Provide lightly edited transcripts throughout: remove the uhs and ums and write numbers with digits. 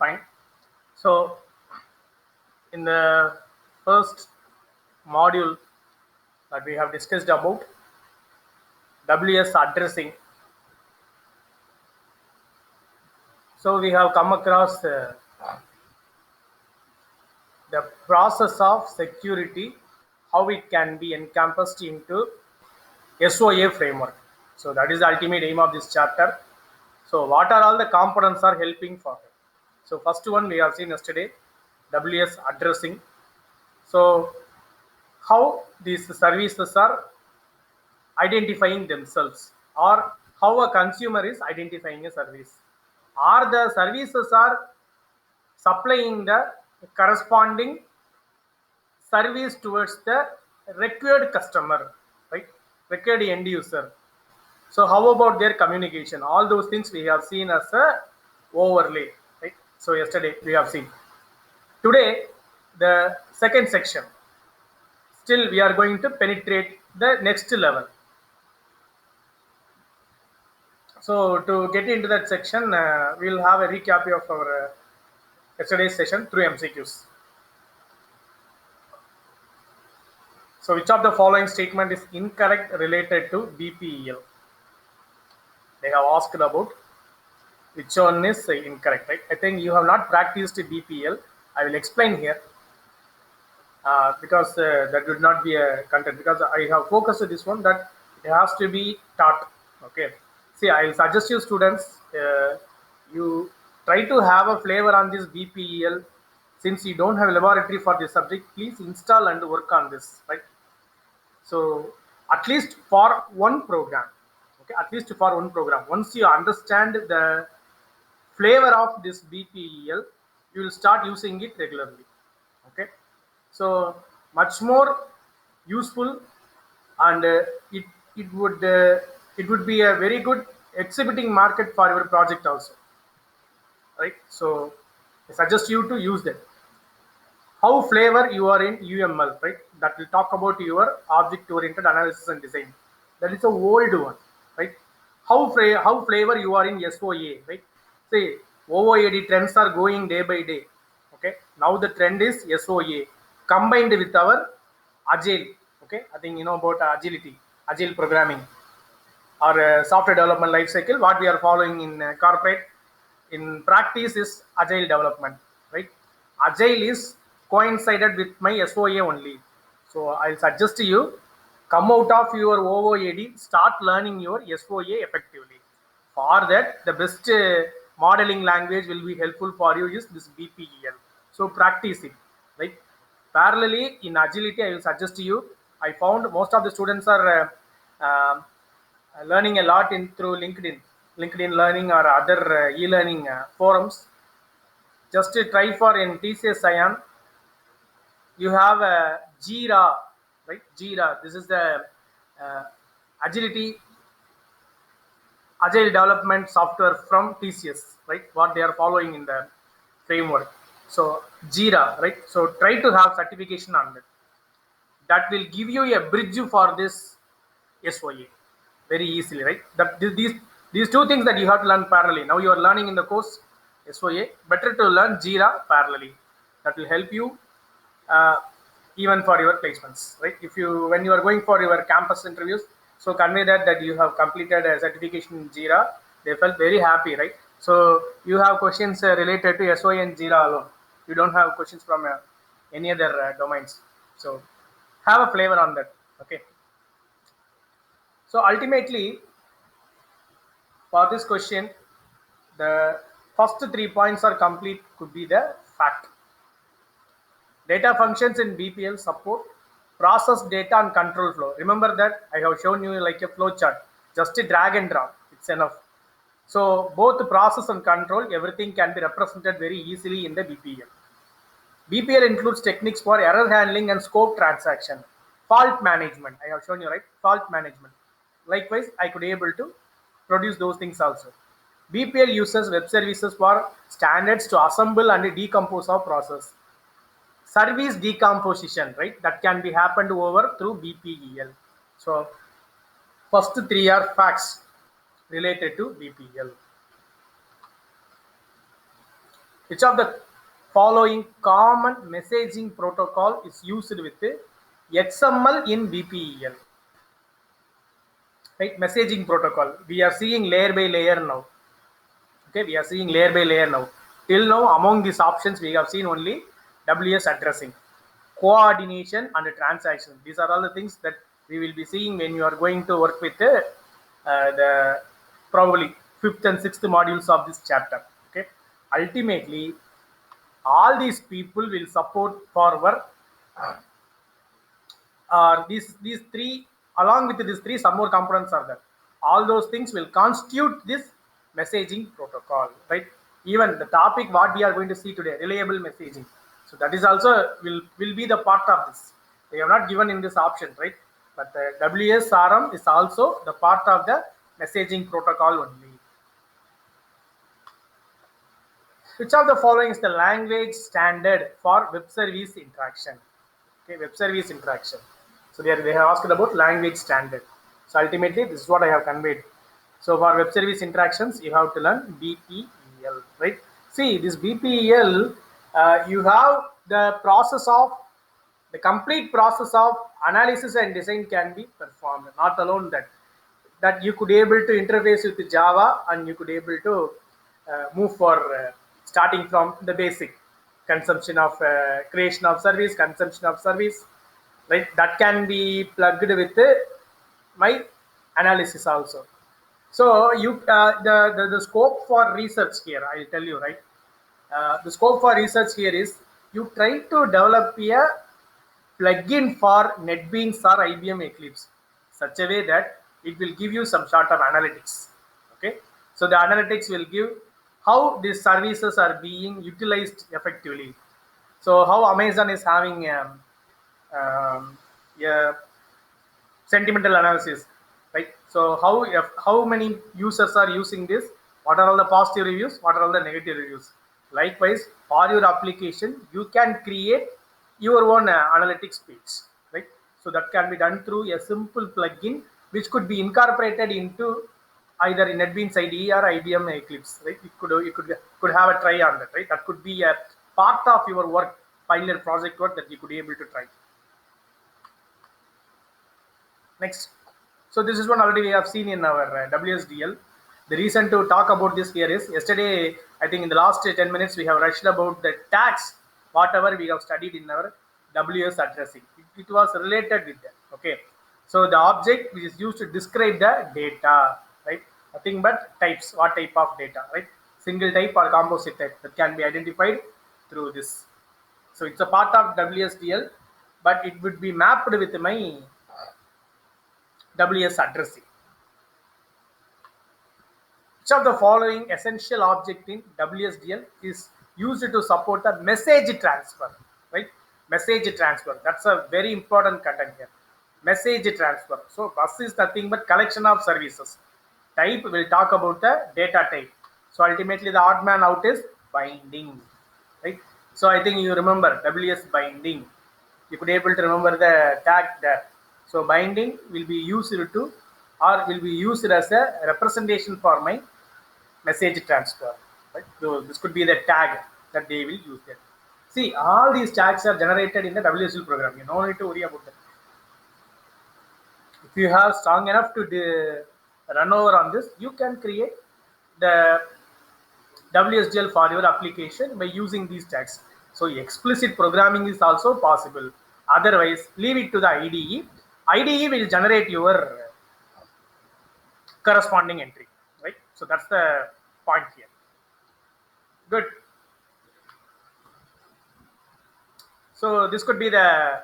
Fine. So in the first module that we have discussed about WS addressing, so we have come across the process of security, how it can be encompassed into SOA framework. So that is the ultimate aim of this chapter. So what are all the components are helping for it? So first one we have seen yesterday, WS addressing. So how these services are identifying themselves, or how a consumer is identifying a service, or the services are supplying the corresponding service towards the required customer, right? Required end user. So how about their communication? All those things we have seen as a overlay, right? So yesterday we have seen. Today, the second section, still we are going to penetrate the next level. So to get into that section, we'll have a recap of our yesterday's session through MCQs. So which of the following statement is incorrect related to BPEL? They have asked about which one is incorrect, right? I think you have not practiced BPEL. I will explain here because that would not be a content, because I have focused on this one that it has to be taught. Okay. See, I will suggest you students, you try to have a flavor on this BPEL. Since you don't have a laboratory for this subject, please install and work on this, right? So at least for one program, okay, at least for one program, once you understand the flavor of this BPEL, you will start using it regularly. Okay, so much more useful, and it would be a very good exhibiting market for your project also, right? So I suggest you to use that. How flavor you are in UML, right? That will talk about your object-oriented analysis and design. That is a old one, right? How flavor you are in SOA, right? See, OOAD trends are going day by day. Okay, now the trend is SOA combined with our Agile. Okay, I think you know about agility, Agile programming, or software development lifecycle. What we are following in corporate, in practice, is Agile development, right? Agile is coincided with my SOA only. So I'll suggest to you, come out of your OOAD, start learning your SOA effectively. For that, the best modeling language will be helpful for you is this BPEL. So practice it, right? Parallelly, in agility, I will suggest to you. I found most of the students are learning a lot in through LinkedIn Learning or other e-learning forums. Just try for in TCS Ion. You have a Jira, right? Jira. This is the uh, agility agile development software from TCS, right? What they are following in the framework. So Jira, right? So try to have certification on that. That will give you a bridge for this SOA very easily, right? That these two things that you have to learn parallelly. Now you are learning in the course SOA. Better to learn Jira parallelly. That will help you uh, even for your placements, right? If you when you are going for your campus interviews, so convey that you have completed a certification in Jira. They felt very happy, right? So you have questions related to SOA and Jira alone. You don't have questions from any other domains. So have a flavor on that. Okay. So ultimately, for this question, the first 3 points are complete. Could be the fact. Data functions in BPL support process data and control flow. Remember that I have shown you like a flow chart. Just a drag and drop. It's enough. So both process and control, everything can be represented very easily in the BPL. BPL includes techniques for error handling and scope transaction. Fault management, I have shown you, right? Fault management. Likewise, I could be able to produce those things also. BPL uses web services for standards to assemble and decompose our process. Service decomposition, right? That can be happened over through BPEL. So first 3 are facts related to BPEL. Which of the following common messaging protocol is used with XML in BPEL? Right, messaging protocol. We are seeing layer by layer now. Okay, we are seeing layer by layer now. Till now, among these options, we have seen only WS addressing, coordination, and transaction. These are all the things that we will be seeing when you are going to work with the probably fifth and sixth modules of this chapter. Okay, ultimately, all these people will support forward these three, along with these three, some more components are there. All those things will constitute this messaging protocol, right? Even the topic what we are going to see today, reliable messaging, so that is also will be the part of this. They have not given in this option, right? But the WSRM is also the part of the messaging protocol only. Which of the following is the language standard for web service interaction? Okay, web service interaction. So they have asked about language standard. So ultimately, this is what I have conveyed. So for web service interactions, you have to learn BPEL, right? See, this BPEL, you have the process of the complete process of analysis and design can be performed. Not alone that you could able to interface with Java, and you could able to move for starting from the basic consumption of creation of service, consumption of service, right? That can be plugged with my analysis also. So you the scope for research here, I'll tell you, right? The scope for research here is you try to develop a plugin for NetBeans or IBM Eclipse such a way that it will give you some sort of analytics. Okay, so the analytics will give how these services are being utilized effectively. So how Amazon is having a sentimental analysis, right? So how many users are using this? What are all the positive reviews? What are all the negative reviews? Likewise, for your application, you can create your own analytics page, right? So that can be done through a simple plugin, which could be incorporated into either in NetBeans IDE or IBM Eclipse, right? You could have a try on that, right? That could be a part of your work, final project work that you could be able to try. Next, so this is one already we have seen in our WSDL. The reason to talk about this here is yesterday, I think in the last 10 minutes, we have rushed about the tags, whatever we have studied in our WS addressing. It was related with that. Okay. So the object which is used to describe the data, right? Nothing but types, what type of data, right? Single type or composite type that can be identified through this. So it's a part of WSDL, but it would be mapped with my WS addressing. Which of the following essential object in WSDL is used to support the message transfer, right? Message transfer. That's a very important content here. Message transfer. So bus is nothing but collection of services. Type, will talk about the data type. So ultimately the odd man out is binding, right? So I think you remember WS binding. You could able to remember the tag there. So binding will be used to, or will be used as a representation for my message transfer, right? So this could be the tag that they will use there. See, all these tags are generated in the WSDL program. You don't need to worry about that. If you have strong enough to run over on this, you can create the WSDL for your application by using these tags. So explicit programming is also possible. Otherwise, leave it to the IDE. IDE will generate your corresponding entry, right? So that's the point here. Good. So this could be the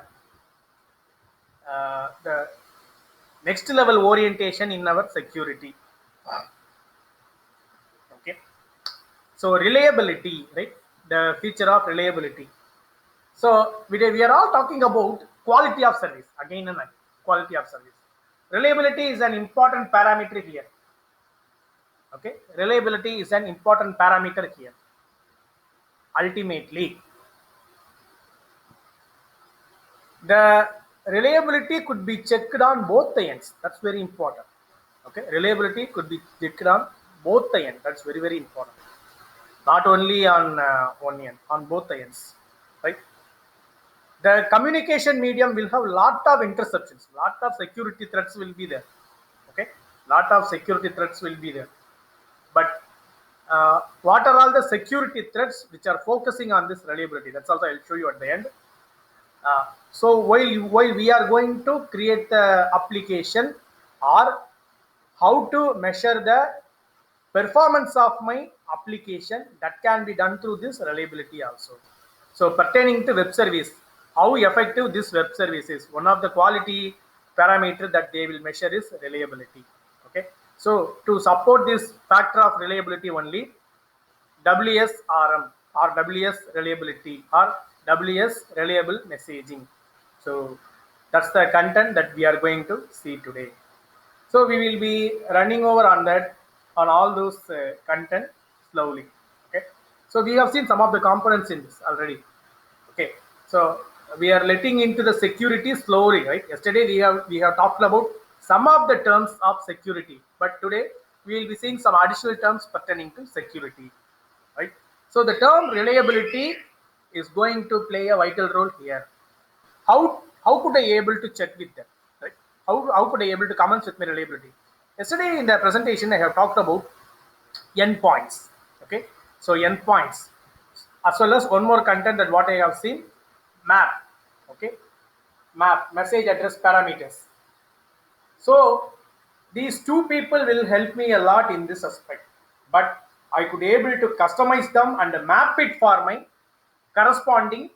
next level orientation in our security. Okay. So reliability, right? The feature of reliability. So we are all talking about quality of service again and again. Quality of service. Reliability is an important parameter here. Okay, reliability is an important parameter here. Ultimately, the reliability could be checked on both the ends. That's very important. Okay, reliability could be checked on both the ends. That's very, very important. not only on one end, on both the ends, right? The communication medium will have lot of interceptions, lot of security threats will be there. Okay, lot of security threats will be there. But what are all the security threats which are focusing on this reliability? That's also I'll show you at the end. So while we are going to create the application, or how to measure the performance of my application, that can be done through this reliability also. So pertaining to web service, how effective this web service is, one of the quality parameter that they will measure is reliability. Okay, so to support this factor of reliability only, WSRM or WS reliability or WS reliable messaging. So that's the content that we are going to see today. So we will be running over on that, on all those content slowly. Okay. So we have seen some of the components in this already. Okay. So we are letting into the security slowly, right? Yesterday we have talked about some of the terms of security, but today we will be seeing some additional terms pertaining to security, right? So the term reliability is going to play a vital role here. How could I able to check with them, right? How could I able to comments with my reliability? Yesterday in the presentation I have talked about endpoints. Okay, so endpoints, as well as one more content that what I have seen, map. Okay, map, message address parameters. So these two people will help me a lot in this aspect, but I could able to customize them and map it for my corresponding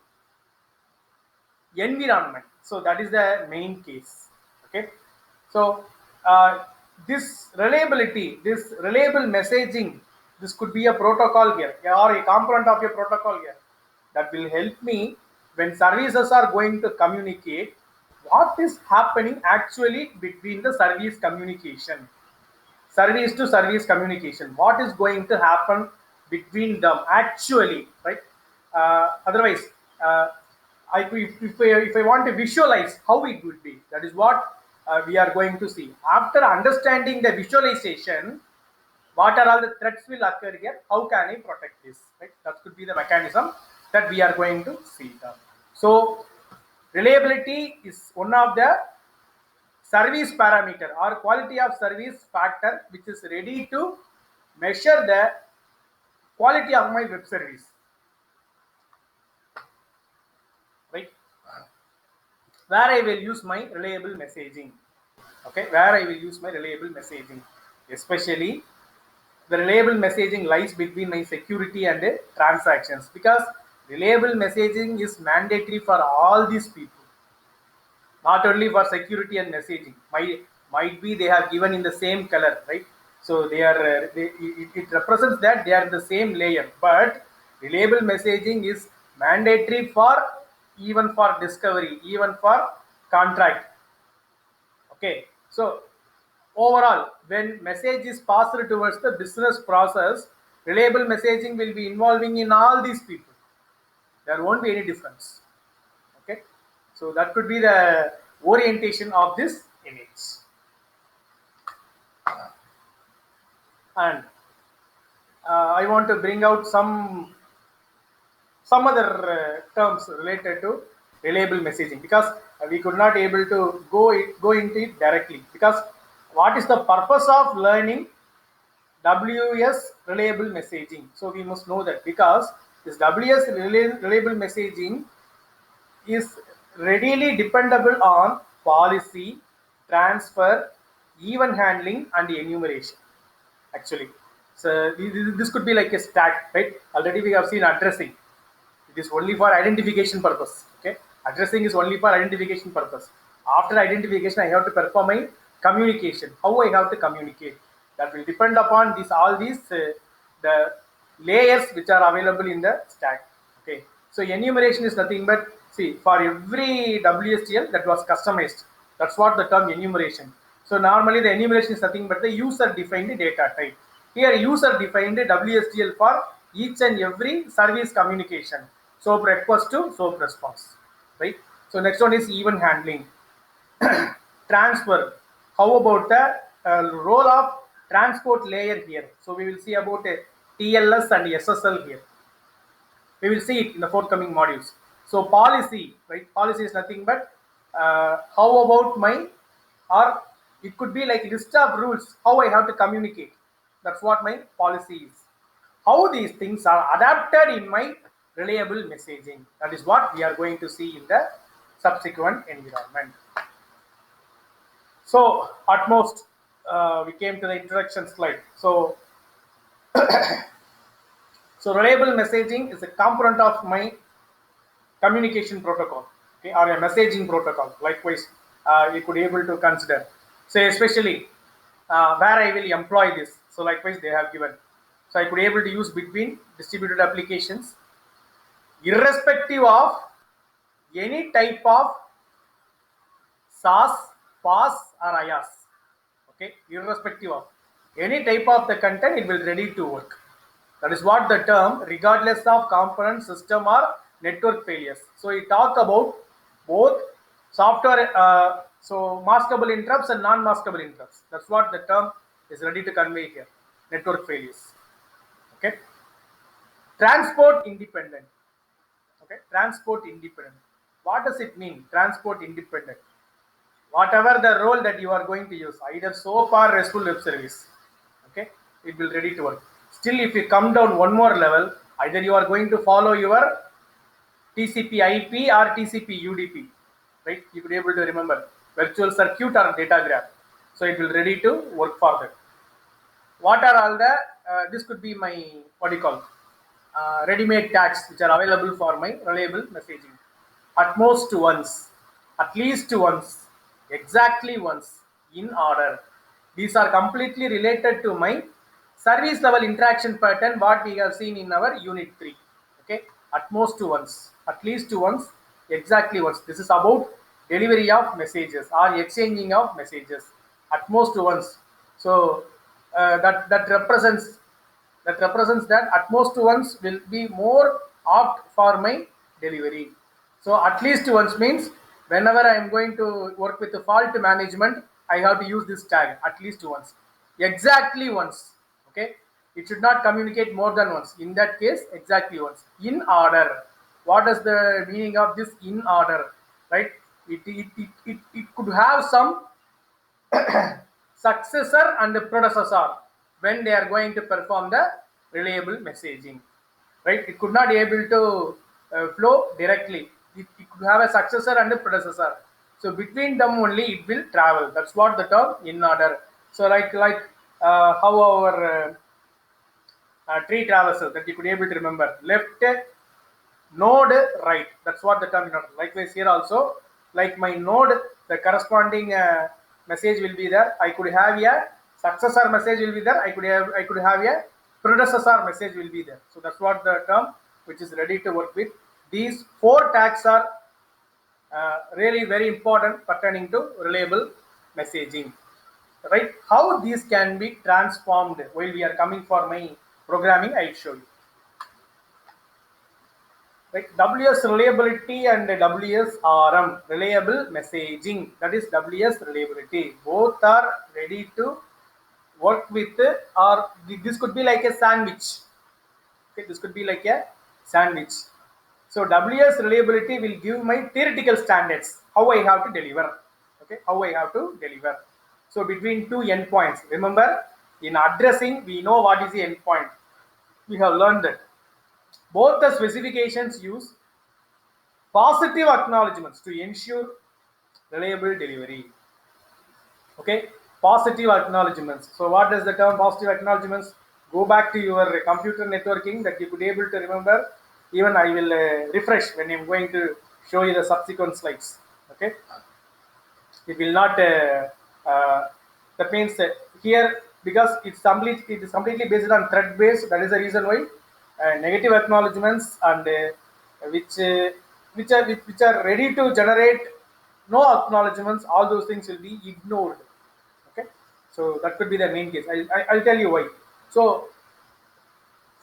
environment. So that is the main case. Okay, so this reliability, this reliable messaging, this could be a protocol here or a component of a protocol here that will help me when services are going to communicate, what is happening actually between the service communication, service to service communication, what is going to happen between them actually, right? Otherwise, if I want to visualize how it would be, that is what we are going to see. After understanding the visualization, what are all the threats will occur here, how can I protect this, right? That could be the mechanism that we are going to see them. So reliability is one of the service parameter or quality of service factor which is ready to measure the quality of my web service, right? Where I will use my reliable messaging. Okay, where I will use my reliable messaging, especially the reliable messaging lies between my security and transactions, because reliable messaging is mandatory for all these people, not only for security and messaging. Might be they have given in the same color, right? So they are it represents that they are the same layer, but reliable messaging is mandatory for even for discovery, even for contract. Okay, so overall, when message is passed towards the business process, reliable messaging will be involving in all these people. There won't be any difference. Okay, so that could be the orientation of this image. And I want to bring out some other terms related to reliable messaging, because we could not able to go into it directly, because what is the purpose of learning WS reliable messaging? So we must know that, because this WS reliable messaging is readily dependable on policy, transfer, event handling, and enumeration. Actually, so this could be like a stack, right? Already we have seen addressing. It is only for identification purpose. Okay, addressing is only for identification purpose. After identification, I have to perform my communication. How I have to communicate, that will depend upon this all these the layers which are available in the stack. Okay, so enumeration is nothing but, see, for every WSDL that was customized. That's what the term enumeration. So normally the enumeration is nothing but the user defined data type. Here user defined WSDL for each and every service communication. SOAP request to SOAP response, right? So next one is event handling. Transfer. How about the role of transport layer here? So we will see about a TLS and SSL here. We will see it in the forthcoming modules. So policy, right? Policy is nothing but how about my, or it could be like list of rules, how I have to communicate. That's what my policy is. How these things are adapted in my reliable messaging. That is what we are going to see in the subsequent environment. So at most, we came to the introduction slide. So reliable messaging is a component of my communication protocol, okay, or a messaging protocol. Likewise, you could able to consider. So especially where I will employ this. So likewise, they have given. So I could able to use between distributed applications, irrespective of any type of SAS, PAS, or IaaS. Okay, irrespective of any type of the content, it will ready to work. That is what the term, regardless of component, system, or network failures. So we talk about both software, so maskable interrupts and non-maskable interrupts. That's what the term is ready to convey here. Network failures. Okay. Transport independent. Okay. Transport independent. What does it mean? Transport independent. Whatever the role that you are going to use, either SOAP or RESTful web service. Okay. It will ready to work. Still, if you come down one more level, either you are going to follow your TCP IP or TCP UDP, right? You could be able to remember virtual circuit or data graph. So it will ready to work for that. What are all the, this could be my, what do you call, ready-made tags which are available for my reliable messaging. At most once, at least once, exactly once, in order. These are completely related to my service level interaction pattern, what we have seen in our unit 3. Okay, at most once, at least once, exactly once. This is about delivery of messages or exchanging of messages. At most once. So that represents that at most once will be more opt for my delivery. So at least once means whenever I am going to work with the fault management, I have to use this tag at least once, exactly once. Okay, it should not communicate more than once. In that case, exactly once. In order. What is the meaning of this in order? Right? It could have some successor and the predecessor when they are going to perform the reliable messaging, right? It could not be able to flow directly. It could have a successor and a predecessor. So between them only it will travel. That's what the term in order. So like how our tree traversal that you could be able to remember, left node right. That's what the term in order. Likewise here also, like my node, the corresponding message will be there. I could have a successor message will be there. I could have a predecessor message will be there. So that's what the term which is ready to work with. These 4 tags are really very important pertaining to reliable messaging. Right? How these can be transformed while we are coming for my programming, I'll show you. Right, WS reliability and WSRM, reliable messaging, that is WS reliability. Both are ready to work with, or this could be like a sandwich. Okay, this could be like a sandwich. So WS reliability will give my theoretical standards, how I have to deliver. Okay, how I have to deliver. So between 2 endpoints, remember in addressing, we know what is the endpoint. We have learned that. Both the specifications use positive acknowledgements to ensure reliable delivery. Okay, positive acknowledgements. So what is the term positive acknowledgements? Go back to your computer networking that you could be able to remember. Even I will refresh when I'm going to show you the subsequent slides. Okay, it will not that means here, because it is completely based on thread based. That is the reason why negative acknowledgements and which are ready to generate no acknowledgements, all those things will be ignored. Okay, so that could be the main case. I'll tell you why. So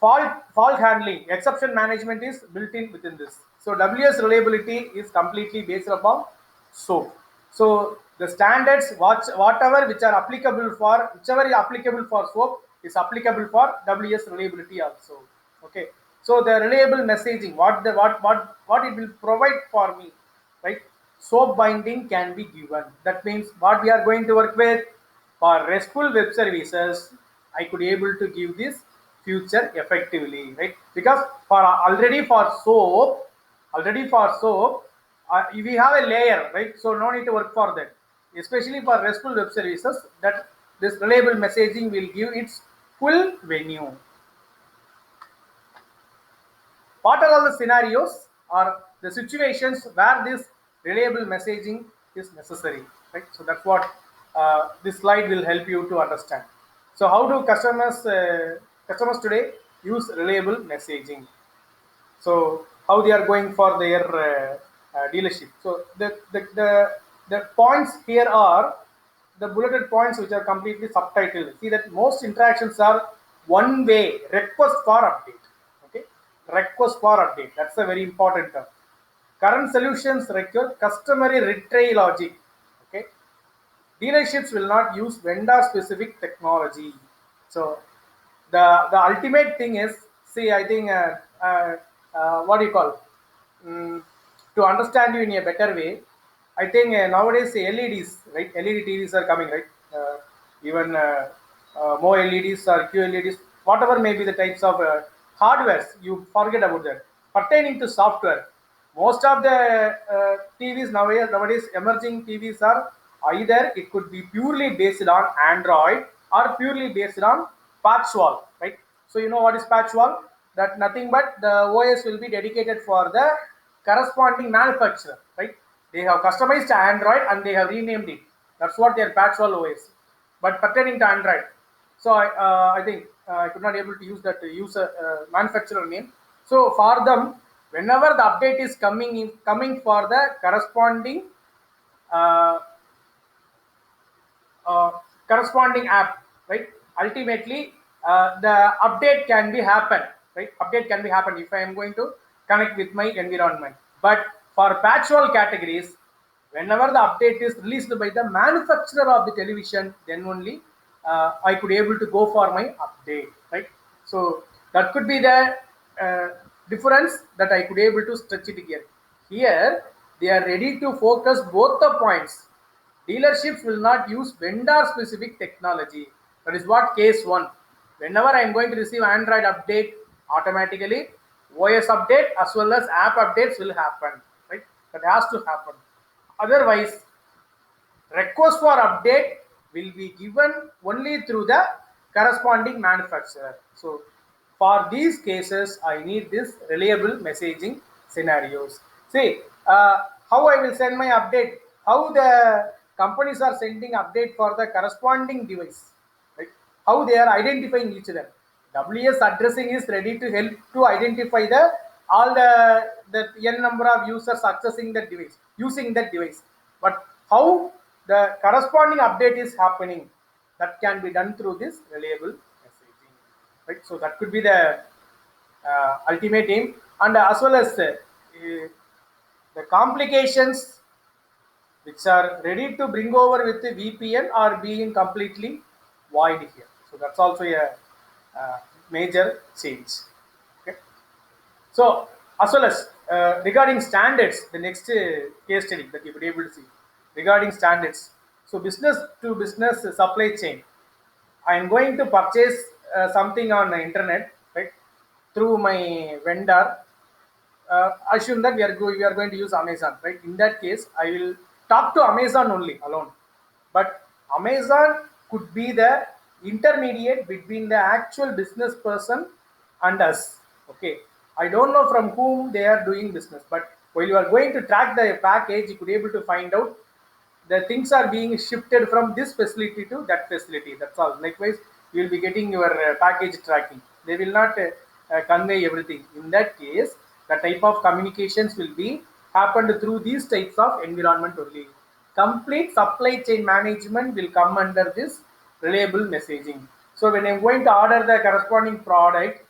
fault handling, exception management is built in within this. So WS reliability is completely based upon SOAP. So the standards, whatever whichever is applicable for SOAP is applicable for WS reliability also. Okay, so the reliable messaging, what it will provide for me, right? Soap binding can be given. That means what we are going to work with for RESTful web services, I could able to give this future effectively, right? Because for already for soap, we have a layer, right? So no need to work for that. Especially for RESTful web services, that this reliable messaging will give its full venue. What are all the scenarios or the situations where this reliable messaging is necessary, right? So that's what this slide will help you to understand. So how do customers today use reliable messaging? So how they are going for their dealership? So the points here are the bulleted points which are completely subtitled. See that most interactions are one way request for update. Okay, request for update. That's a very important term. Current solutions require customary retry logic. Okay, dealerships will not use vendor specific technology. So the ultimate thing is, see, I think what do you call, mm, to understand you in a better way, I think nowadays LEDs, right? LED TVs are coming, right? Even more LEDs or QLEDs, whatever may be the types of hardwares, you forget about that. Pertaining to software, most of the TVs nowadays emerging TVs are either it could be purely based on Android or purely based on patch wall, right? So you know what is patch wall? That nothing but the OS will be dedicated for the corresponding manufacturer, right? They have customized Android and they have renamed it. That's what their patch wall OS. But pertaining to Android, so I think I could not able to use that user manufacturer name. So for them, whenever the update is coming for the corresponding uh, uh, corresponding app, right? Ultimately, the update can be happen, right? Update can be happen if I am going to connect with my environment. But for patchwall categories, whenever the update is released by the manufacturer of the television, then only I could able to go for my update, right? So that could be the uh, difference that I could able to stretch it here. Here they are ready to focus both the points. Dealerships will not use vendor specific technology. That is what case 1. Whenever I am going to receive Android update, automatically OS update as well as app updates will happen. Right? That has to happen. Otherwise, request for update will be given only through the corresponding manufacturer. So for these cases, I need this reliable messaging scenarios. See, how I will send my update, how the companies are sending update for the corresponding device, right? How they are identifying each other. WS addressing is ready to help to identify the all the n number of users accessing that device, using that device. But how the corresponding update is happening, that can be done through this reliable messaging, right? So that could be the ultimate aim, and as well as the complications which are ready to bring over with the VPN are being completely void here. So that's also a major change. Okay. So as well as regarding standards, the next case study that you will be able to see regarding standards. So business to business supply chain. I am going to purchase something on the internet, right, through my vendor. Assume that we are going to use Amazon, right? In that case, I will talk to Amazon only alone, but Amazon could be the intermediate between the actual business person and us. Okay, I don't know from whom they are doing business, but while you are going to track the package, you could be able to find out the things are being shifted from this facility to that facility. That's all. Likewise, you will be getting your package tracking. They will not convey everything. In that case, the type of communications will be happened through these types of environment only. Complete supply chain management will come under this reliable messaging. So when I'm going to order the corresponding product,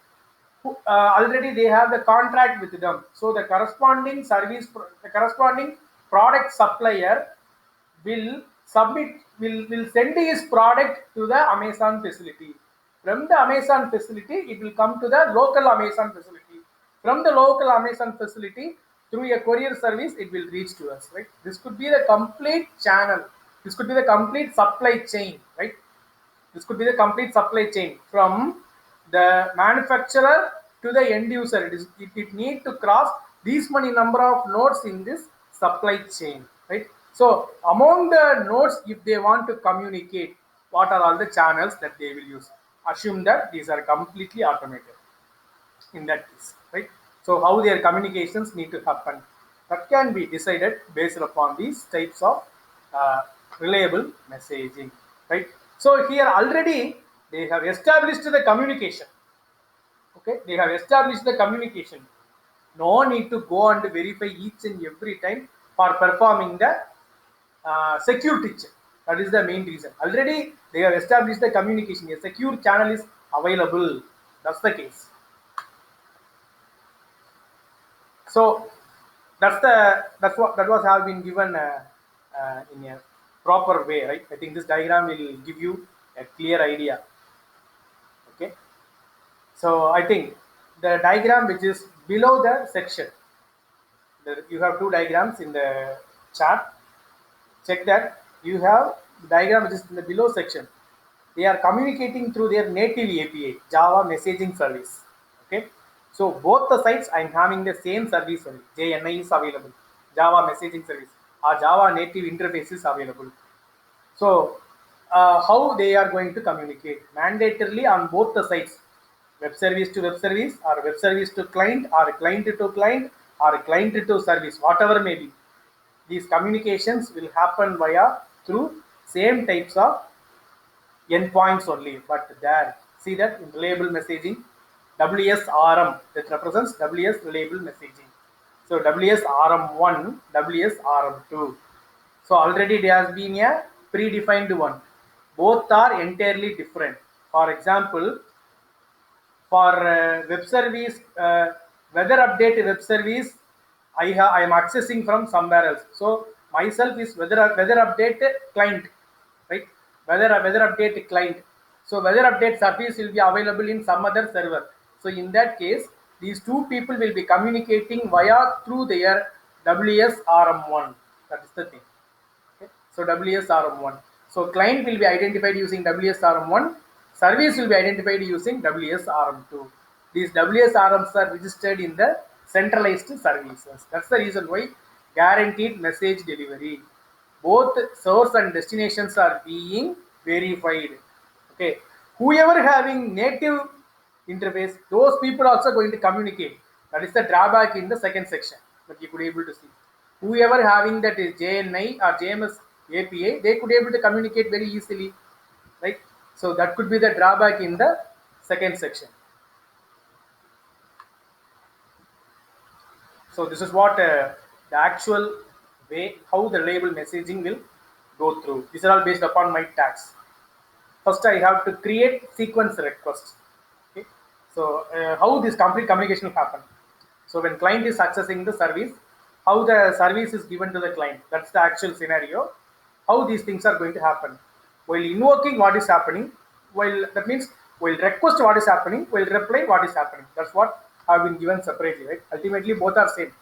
already they have the contract with them. So the corresponding the corresponding product supplier will submit will send his product to the Amazon facility. From the Amazon facility, it will come to the local Amazon facility. From the local Amazon facility, through a courier service, it will reach to us, right? This could be the complete channel. This could be the complete supply chain, right? This could be the complete supply chain from the manufacturer to the end user. It need to cross these many number of nodes in this supply chain, right? So among the nodes, if they want to communicate, what are all the channels that they will use? Assume that these are completely automated in that case, right? So how their communications need to happen, that can be decided based upon these types of uh, reliable messaging, right? So here already they have established the communication. Okay, they have established the communication. No need to go and verify each and every time for performing the security check. That is the main reason. Already they have established the communication. A secure channel is available. That's the case. So that was have been given in a proper way, right? I think this diagram will give you a clear idea. Okay, so I think the diagram which is below the section, you have two diagrams in the chart. Check that you have the diagram which is in the below section. They are communicating through their native API, Java messaging service. Okay, so both the sites I'm having the same service only. JNI is available, Java messaging service or Java native interface is available. So how they are going to communicate mandatorily on both the sides, web service to web service or web service to client or client to client or client to service, whatever may be. These communications will happen via through same types of endpoints only. But there, see that in reliable messaging, WSRM, that represents WS reliable messaging. So WSRM1, WSRM2. So already there has been a predefined one. Both are entirely different. For example, for web service, weather update web service, I am accessing from somewhere else. So myself is weather update client, right? Weather update client. So weather update service will be available in some other server. So in that case, these two people will be communicating via through their WSRM1. That is the thing. Okay. So WSRM1. So client will be identified using WSRM1. Service will be identified using WSRM2. These WSRMs are registered in the centralized services. That's the reason why guaranteed message delivery. Both source and destinations are being verified. Okay. Whoever having native interface, those people also going to communicate. That is the drawback in the second section that you could able to see. Whoever having that is JNI or JMS API, they could able to communicate very easily, right? So that could be the drawback in the second section. So this is what the actual way how the label messaging will go through. These are all based upon my tags. First, I have to create sequence request. Okay. So how this complete communication will happen. So when client is accessing the service, how the service is given to the client. That's the actual scenario. How these things are going to happen. While invoking what is happening, while that means while request what is happening, while reply what is happening. That's what have been given separately, right? Ultimately, both are same.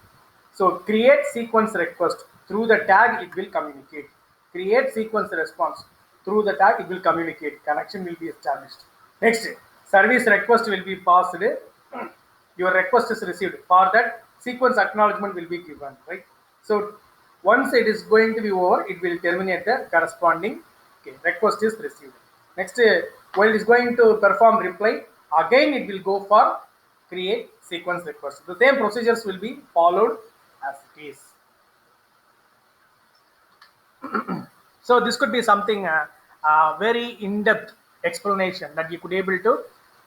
So create sequence request through the tag it will communicate. Create sequence response through the tag it will communicate. Connection will be established. Next, service request will be passed. Your request is received. For that, sequence acknowledgement will be given, right? So once it is going to be over, it will terminate the corresponding request is received. Next, while it is going to perform reply, again it will go for create sequence request. The same procedures will be followed as it is. So this could be something very in-depth explanation that you could able to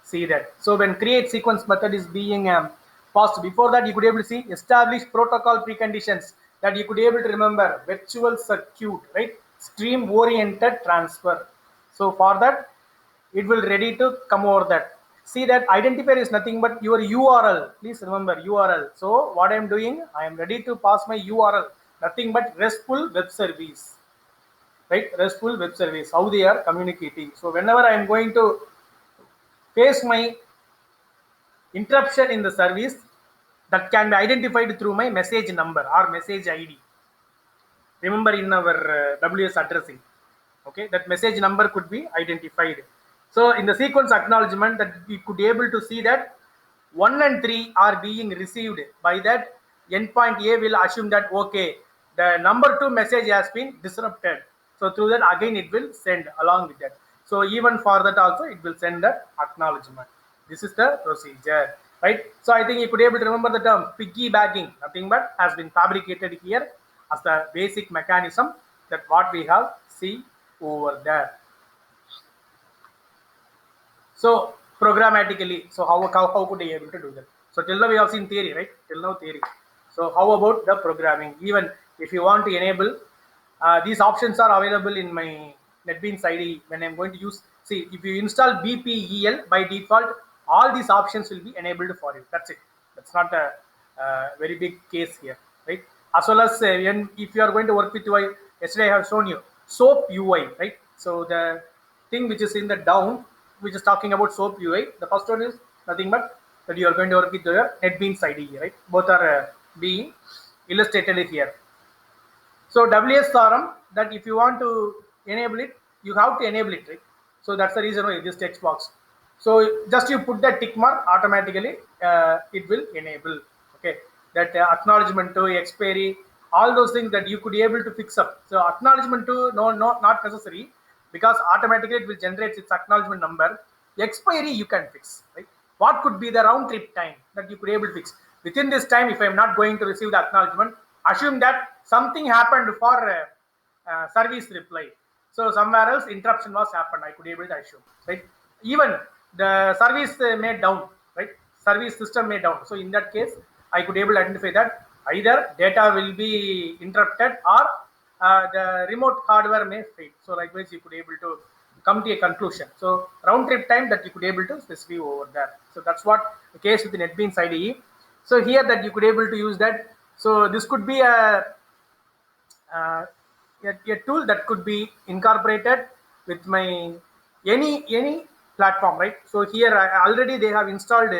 see that. So when create sequence method is being passed, before that you could able to see establish protocol preconditions that you could able to remember virtual circuit, right? Stream oriented transfer. So for that, it will ready to come over that. See that identifier is nothing but your URL. Please remember URL. So what I am doing, I am ready to pass my URL. Nothing but RESTful web service, right? RESTful web service. How they are communicating. So whenever I am going to face my interruption in the service that can be identified through my message number or message ID. Remember in our WS addressing, okay, that message number could be identified. So in the sequence acknowledgement, that we could be able to see that 1 and 3 are being received. By that, endpoint A will assume that okay, the number 2 message has been disrupted. So through that again it will send along with that. So even for that also it will send the acknowledgement. This is the procedure, right? So I think you could be able to remember the term piggybacking, nothing but has been fabricated here as the basic mechanism that what we have see over there. So programmatically, so how could I be able to do that? So till now we have seen theory, right? Till now theory. So how about the programming? Even if you want to enable, these options are available in my NetBeans ID when I'm going to use. See, if you install BPEL by default, all these options will be enabled for you. That's it. That's not a very big case here, right? As well as if you are going to work with UI, yesterday I have shown you SOAP UI, right? So the thing which is in the down, which is talking about SOAP UI, the first one is nothing but that you are going to work with your NetBeans ID, right? Both are being illustrated here. So WSRM, that if you want to enable it, you have to enable it, right? So that's the reason why this text box. So just you put that tick mark, automatically it will enable. Okay, that acknowledgement to expiry, all those things that you could be able to fix up. So acknowledgement to not necessary, because automatically it will generate its acknowledgement number. Expiry you can fix, right? What could be the round trip time that you could be able to fix within this time? If I am not going to receive the acknowledgement, assume that something happened for service reply. So somewhere else interruption was happened. I could be able to assume, right? Even the service made down, right? Service system made down. So in that case, I could be able to identify that either data will be interrupted or the remote hardware may fail. So likewise, you could be able to come to a conclusion. So round trip time that you could be able to specify over there. So that's what the case with the NetBeans IDE. So here that you could be able to use that. So this could be a tool that could be incorporated with my any platform, right? So here already they have installed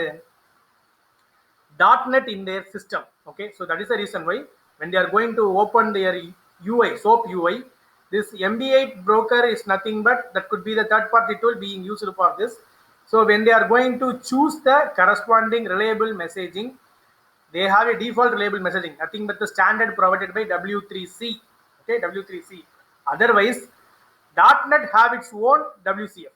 .NET in their system. Okay, so that is the reason why when they are going to open their UI, SOAP UI, this MB8 broker is nothing but that could be the third-party tool being used for this. So when they are going to choose the corresponding reliable messaging, they have a default reliable messaging, nothing but the standard provided by W3C. Okay, W3C. Otherwise, .NET have its own WCF.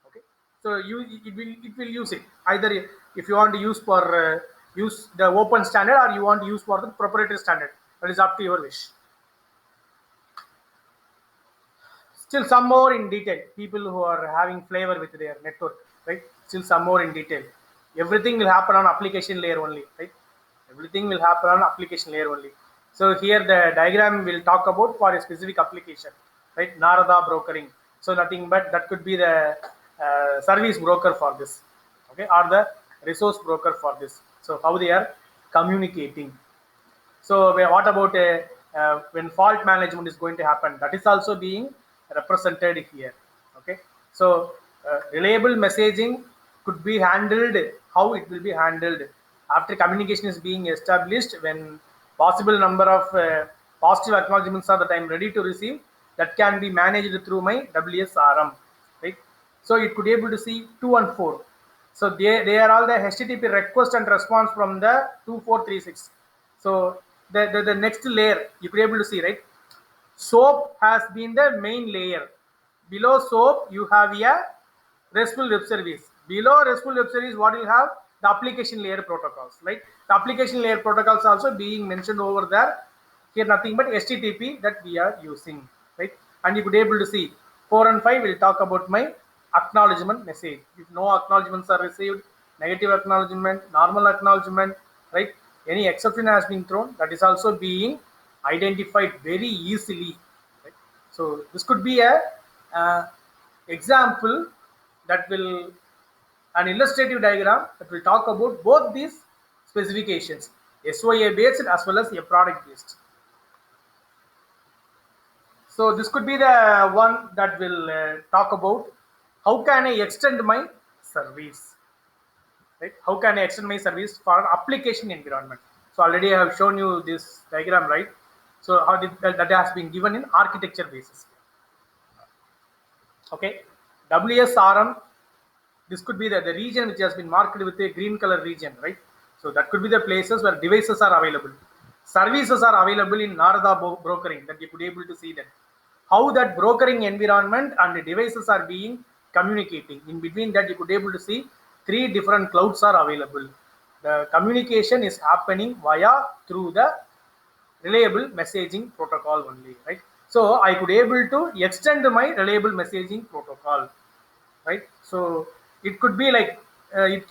Okay, so it will use it either if you want to use for use the open standard or you want to use for the proprietary standard. That is up to your wish. Still some more in detail, people who are having flavor with their network, right? Still some more in detail. Everything will happen on application layer only, right? Everything will happen on application layer only. So here the diagram will talk about for a specific application, right? Narada brokering. So nothing but that could be the service broker for this, okay, or the resource broker for this. So how they are communicating. So what about when fault management is going to happen? That is also being represented here. Okay, so reliable messaging could be handled. How it will be handled after communication is being established, when possible number of positive acknowledgements are that I am ready to receive, that can be managed through my WSRM, right? So it could be able to see 2 and 4. So they are all the HTTP request and response from the 2436. So the next layer you could be able to see, right? SOAP has been the main layer. Below SOAP you have a RESTful web service. Below RESTful web service, what you have? The application layer protocols, right? The application layer protocols also being mentioned over there. Here nothing but HTTP that we are using, right? And you could be able to see 4 and 5 will talk about my acknowledgement message. If no acknowledgements are received, negative acknowledgement, normal acknowledgement, right? Any exception has been thrown, that is also being identified very easily, right? So this could be a example that will an illustrative diagram that will talk about both these specifications, SOA based as well as a product based. So this could be the one that will talk about how can I extend my service. Right? How can I extend my service for an application environment? So already I have shown you this diagram, right? So how that has been given in architecture basis. Okay, WSRM. This could be the region which has been marked with a green color region, right? So that could be the places where devices are available. Services are available in Narada brokering, that you could be able to see that. How that brokering environment and the devices are being communicating. In between that, you could be able to see 3 different clouds are available. The communication is happening through the reliable messaging protocol only, right? So I could able to extend my reliable messaging protocol, right? So it could be like it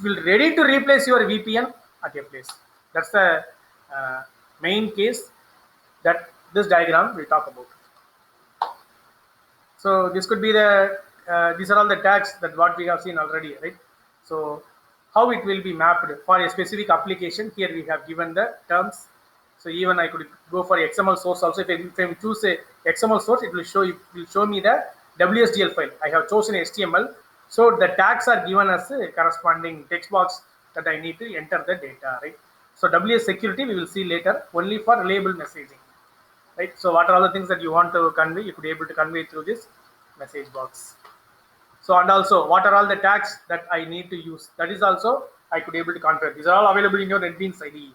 will ready to replace your VPN at your place. That's the main case that this diagram will talk about. So this could be the these are all the tags that what we have seen already, right? So how it will be mapped for a specific application. Here we have given the terms. So even I could go for XML source also. If I choose a XML source, it will show me the WSDL file. I have chosen HTML. So the tags are given as a corresponding text box that I need to enter the data, right? So WS security we will see later, only for reliable messaging, right? So what are all the things that you want to convey, you could be able to convey through this message box. So and also what are all the tags that I need to use, that is also I could be able to configure. These are all available in your NetBeans IDE.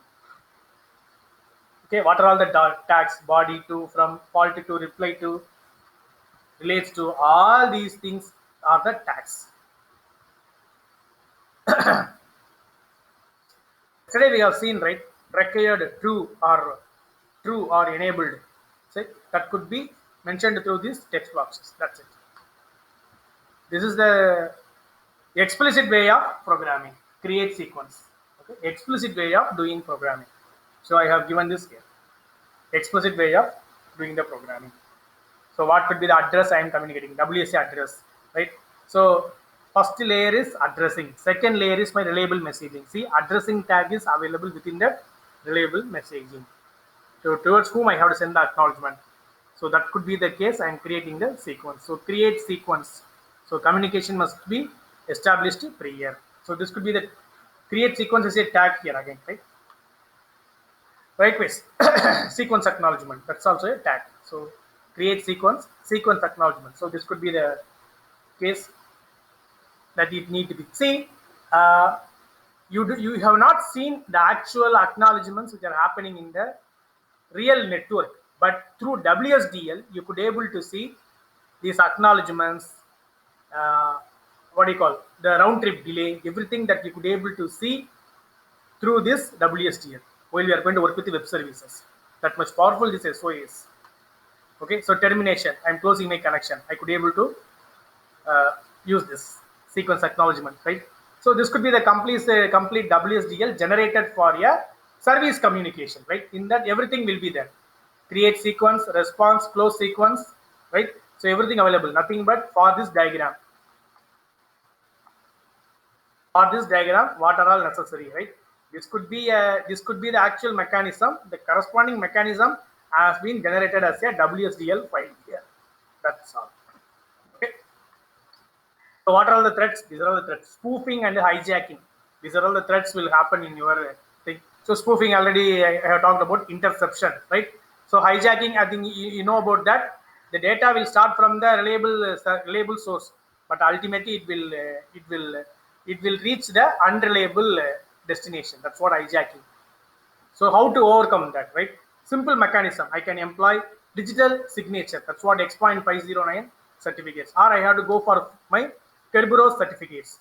Okay, what are all the tags? Body to, from, fault to, reply to, relates to, all these things are the tags. Yesterday we have seen, right, required true or enabled. So that could be mentioned through these text boxes. That's it. This is the explicit way of programming. Create sequence. Okay, explicit way of doing programming. So I have given this here. Explicit way of doing the programming. So what could be the address I am communicating? WSA address, right? So first layer is addressing. Second layer is my reliable messaging. See, addressing tag is available within the reliable messaging. So towards whom I have to send the acknowledgement. So that could be the case. I am creating the sequence. So create sequence. So communication must be established prior. So this could be the create sequence is a tag here again, right? Likewise, sequence acknowledgement, that's also a tag. So create sequence acknowledgement. So this could be the case that it need to be seen. You have not seen the actual acknowledgements which are happening in the real network, but through WSDL you could able to see these acknowledgements, what do you call, the round trip delay, everything that you could able to see through this WSDL while we are going to work with the web services. That much powerful this SOA is. Okay, so termination, I'm closing my connection. I could be able to use this sequence acknowledgement, right? So this could be the complete WSDL generated for a service communication, right? In that everything will be there. Create sequence, response, close sequence, right? So everything available, nothing but for this diagram. For this diagram, what are all necessary, right? This could be the actual mechanism. The corresponding mechanism has been generated as a WSDL file here. That's all. Okay. So what are all the threats? These are all the threats. Spoofing and hijacking. These are all the threats will happen in your thing. So spoofing already I have talked about. Interception, right? So hijacking, I think you know about that. The data will start from the reliable source, but ultimately it will reach the unreliable destination. That's what hijacking. So how to overcome that, right? Simple mechanism. I can employ digital signature. That's what X.509 certificates. Or I have to go for my Kerberos certificates.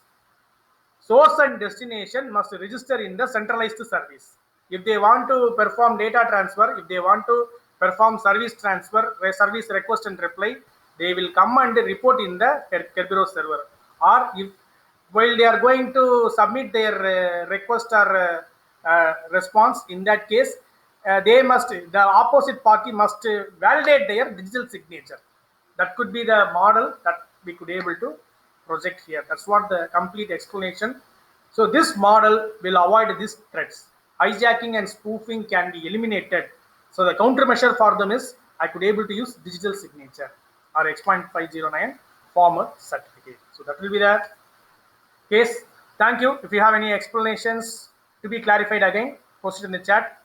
Source and destination must register in the centralized service. If they want to perform data transfer, if they want to perform service transfer, service request and reply, they will come and report in the Kerberos server. Or if while they are going to submit their request or response, in that case, the opposite party must validate their digital signature. That could be the model that we could able to project here. That's what the complete explanation. So this model will avoid these threats. Hijacking and spoofing can be eliminated. So the countermeasure for them is I could able to use digital signature or X.509 formal certificate. So that will be that. case. Thank you. If you have any explanations to be clarified again, post it in the chat.